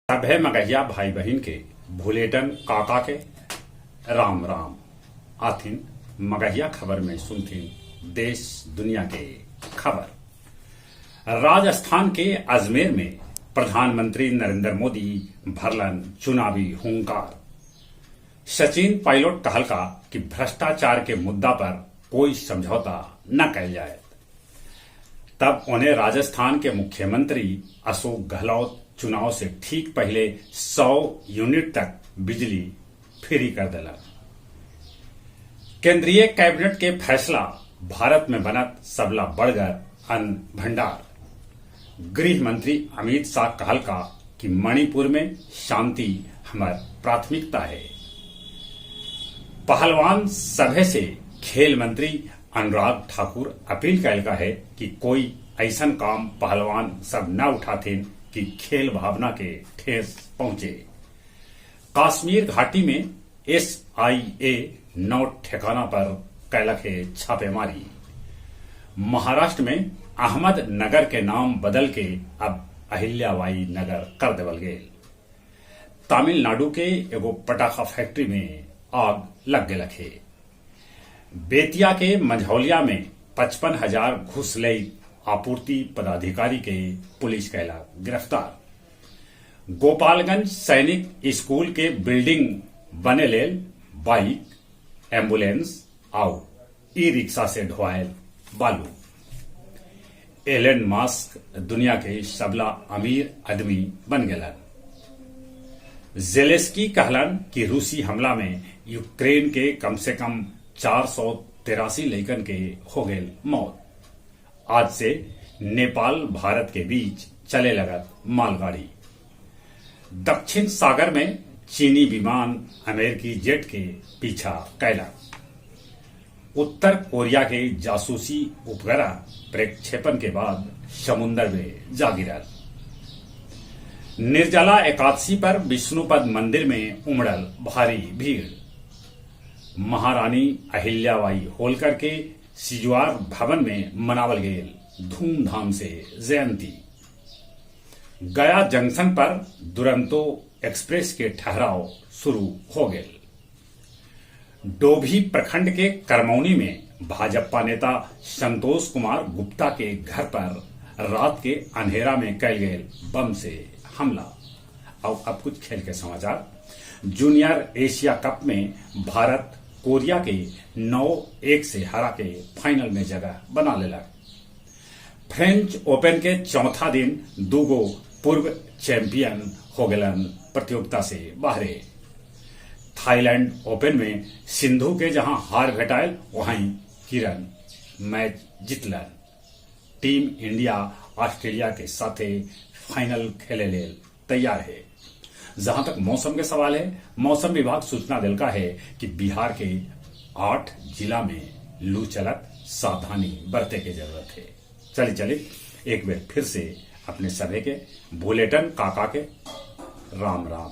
सभे मगहिया भाई बहन के भुलेटन काका के राम राम आथिन मगहिया खबर में सुनथिन देश दुनिया के खबर। राजस्थान के अजमेर में प्रधानमंत्री नरेंद्र मोदी भरलन चुनावी हुंकार। सचिन पायलट कहलका कि भ्रष्टाचार के मुद्दा पर कोई समझौता न कल जाए। तब उन्हें राजस्थान के मुख्यमंत्री अशोक गहलोत चुनाव से ठीक पहले 100 यूनिट तक बिजली फ्री कर दिला। केंद्रीय कैबिनेट के फैसला भारत में बनत सबला बढ़कर अन्न भंडार। गृह मंत्री अमित शाह कहलका कि मणिपुर में शांति हमार प्राथमिकता है। पहलवान सभे से खेल मंत्री अनुराग ठाकुर अपील कैलका है कि कोई ऐसन काम पहलवान सब न उठाथिन कि खेल भावना के ठेस पहुंचे। कश्मीर घाटी में SIA 9 ठिकाना पर कैलक है छापेमारी। महाराष्ट्र में अहमद नगर के नाम बदल के अब अहिल्याबाई नगर कर देवल गेल। तमिलनाडु के एगो पटाखा फैक्ट्री में आग लग गलक है। बेतिया के मंझौलिया में 55,000 घूस ले आपूर्ति पदाधिकारी के पुलिस कैला गिरफ्तार। गोपालगंज सैनिक स्कूल के बिल्डिंग बने लेल बाइक, एम्बुलेंस और ई-रिक्शा से ढोआयल बालू। एलन मस्क दुनिया के सबला अमीर आदमी बन गलन। जेलेंस्की कहलन कि रूसी हमला में यूक्रेन के कम से कम 483 लइकन के हो गए मौत। आज से नेपाल भारत के बीच चले लगत मालगाड़ी। दक्षिण सागर में चीनी विमान अमेरिकी जेट के पीछा कैला। उत्तर कोरिया के जासूसी उपग्रह प्रक्षेपण के बाद समुद्र में जा गिरल। निर्जला एकादशी पर विष्णुपद मंदिर में उमड़ल भारी भीड़। महारानी अहिल्याबाई होलकर के सिजवार भवन में मनावल गेल धूमधाम से जयंती। गया जंक्शन पर दुरंतो एक्सप्रेस के ठहराव शुरू हो गए। डोभी प्रखंड के करमौनी में भाजपा नेता संतोष कुमार गुप्ता के घर पर रात के अंधेरा में कैल गए बम से हमला। और अब कुछ खेल के समाचार। जूनियर एशिया कप में भारत कोरिया के 9-1 से हरा के फाइनल में जगह बना लेला। फ्रेंच ओपन के चौथा दिन दूगो पूर्व चैंपियन हो गलन प्रतियोगिता से बाहरे। थाईलैंड ओपन में सिंधु के जहां हार घटायल वहीं किरण मैच जीतलन। टीम इंडिया ऑस्ट्रेलिया के साथे फाइनल खेले ले तैयार है। जहां तक मौसम के सवाल है, मौसम विभाग सूचना दिलका है कि बिहार के 8 जिला में लू चलत, सावधानी बरते की जरूरत है। चलिए एक बार फिर से अपने सभी के बुलेटिन काका के राम राम।